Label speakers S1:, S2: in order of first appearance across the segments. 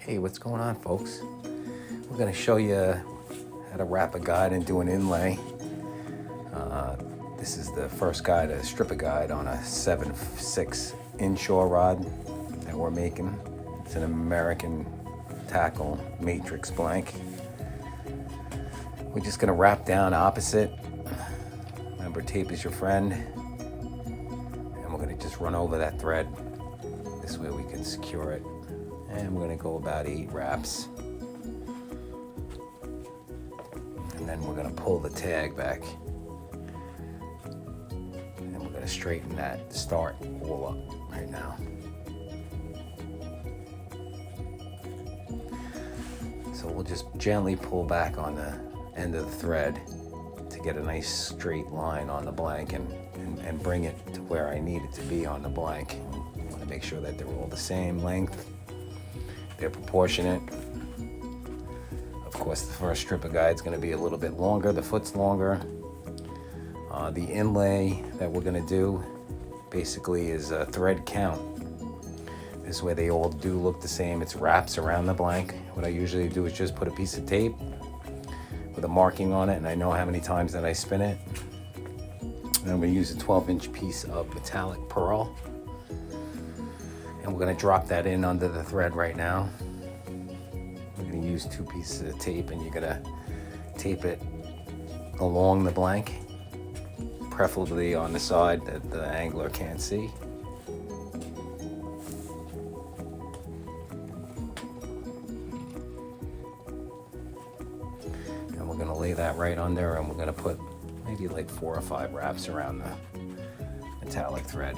S1: Hey, what's going on, folks? We're going to show you how to wrap a guide and do an inlay. This is the first guide, a stripper guide on a 7/6 inshore rod that we're making. It's an American tackle matrix blank. We're just going to wrap down opposite. Remember, tape is your friend. And we're going to just run over that thread. This way we can secure it. And we're going to go about 8 wraps. And then we're going to pull the tag back. And we're going to straighten that start all up right now. So we'll just gently pull back on the end of the thread to get a nice straight line on the blank and bring it to where I need it to be on the blank. I want to make sure that they're all the same length. They're proportionate. Of course, the first stripper guide is going to be a little bit longer. The foot's longer. The inlay that we're going to do basically is a thread count. This way they all do look the same. It's wraps around the blank. What I usually do is just put a piece of tape with a marking on it, and I know how many times that I spin it. And I'm going to use a 12-inch piece of metallic pearl. And we're going to drop that in under the thread right now. We're going to use 2 pieces of tape, and you're going to tape it along the blank, preferably on the side that the angler can't see. And we're going to lay that right under, and we're going to put maybe like 4 or 5 wraps around the metallic thread.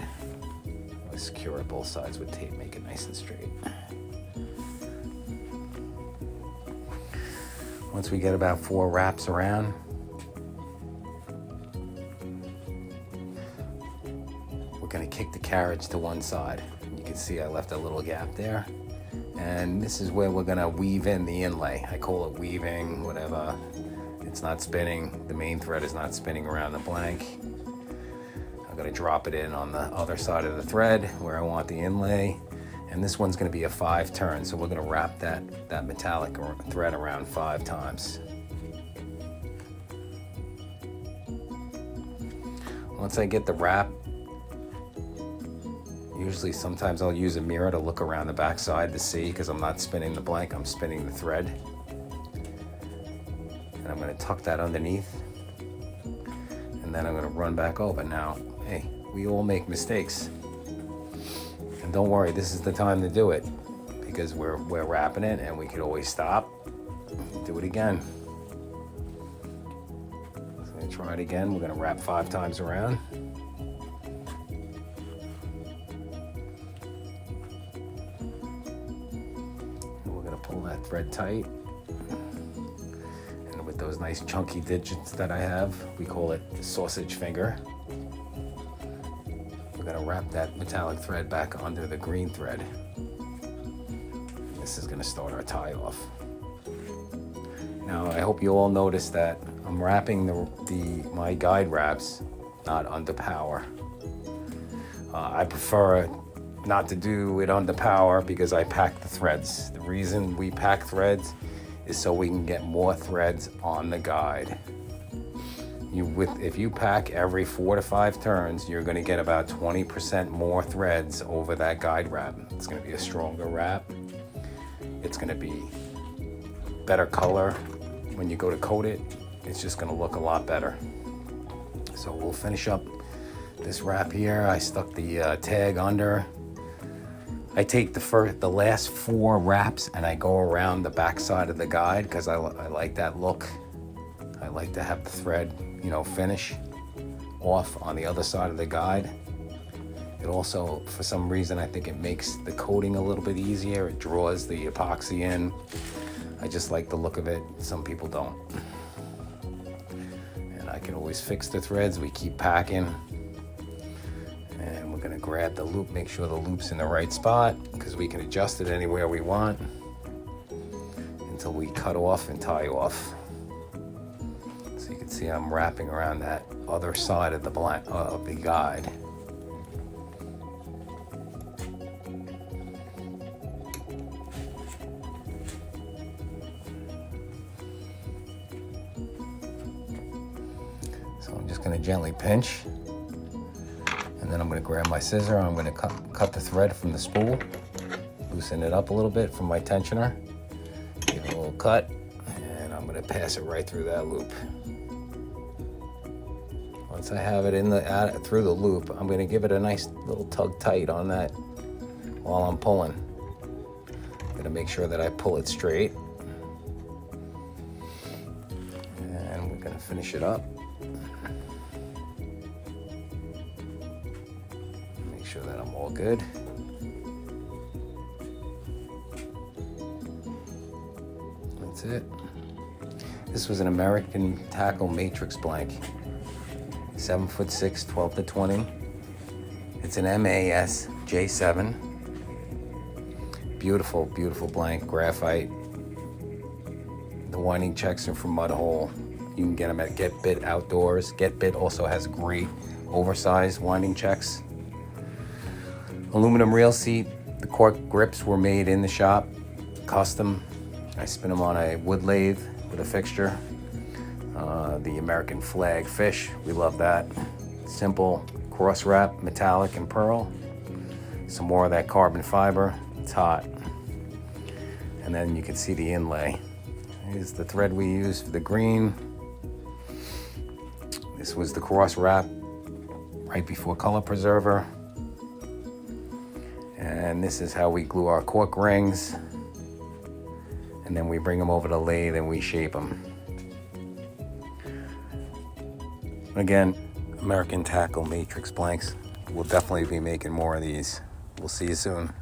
S1: Secure it both sides with tape, make it nice and straight. Once we get about 4 wraps around, we're going to kick the carriage to one side. You can see I left a little gap there. And this is where we're going to weave in the inlay. I call it weaving, whatever. It's not spinning. The main thread is not spinning around the blank. I'm going to drop it in on the other side of the thread where I want the inlay, and this one's going to be a 5 turn, so we're going to wrap that metallic thread around 5 times. Once I get the wrap, usually sometimes I'll use a mirror to look around the back side to see, because I'm not spinning the blank, I'm spinning the thread. And I'm going to tuck that underneath, and then I'm going to run back over. Now, hey, we all make mistakes. And don't worry, this is the time to do it, because we're wrapping it and we could always stop, do it again. So I'm gonna try it again. We're gonna wrap 5 times around. And we're gonna pull that thread tight. And with those nice chunky digits that I have, we call it the sausage finger. We're going to wrap that metallic thread back under the green thread. This is going to start our tie off. Now, I hope you all notice that I'm wrapping my guide wraps not under power. I prefer not to do it under power because I pack the threads. The reason we pack threads is so we can get more threads on the guide. If you pack every 4 to 5 turns, you're going to get about 20% more threads over that guide wrap. It's going to be a stronger wrap. It's going to be better color. When you go to coat it, it's just going to look a lot better. So we'll finish up this wrap here. I stuck the tag under. I take the last 4 wraps and I go around the back side of the guide because I like that look. I like to have the thread, finish off on the other side of the guide. It also, for some reason, I think it makes the coating a little bit easier. It draws the epoxy in. I just like the look of it. Some people don't. And I can always fix the threads. We keep packing. And we're gonna grab the loop, make sure the loop's in the right spot, because we can adjust it anywhere we want until we cut off and tie off. So you can see I'm wrapping around that other side of the guide. just going to gently pinch. And then I'm going to grab my scissor. I'm going to cut the thread from the spool. Loosen it up a little bit from my tensioner. Give it a little cut. And I'm going to pass it right through that loop. Once I have it through the loop, I'm going to give it a nice little tug tight on that while I'm pulling. I'm going to make sure that I pull it straight. And we're going to finish it up. Make sure that I'm all good. That's it. This was an American Tackle Matrix blank. 7'6", 12 to 20. It's an MAS J7. Beautiful, beautiful blank, graphite. The winding checks are from Mud Hole. You can get them at Get Bit Outdoors. Get Bit also has great oversized winding checks. Aluminum reel seat. The cork grips were made in the shop, custom. I spin them on a wood lathe with a fixture. The American flag fish, we love that. Simple cross wrap, metallic and pearl. Some more of that carbon fiber, it's hot. And then you can see the inlay. Here's the thread we used for the green. This was the cross wrap right before color preserver. And this is how we glue our cork rings. And then we bring them over the lathe and we shape them. Again, American Tackle Matrix blanks. We'll definitely be making more of these. We'll see you soon.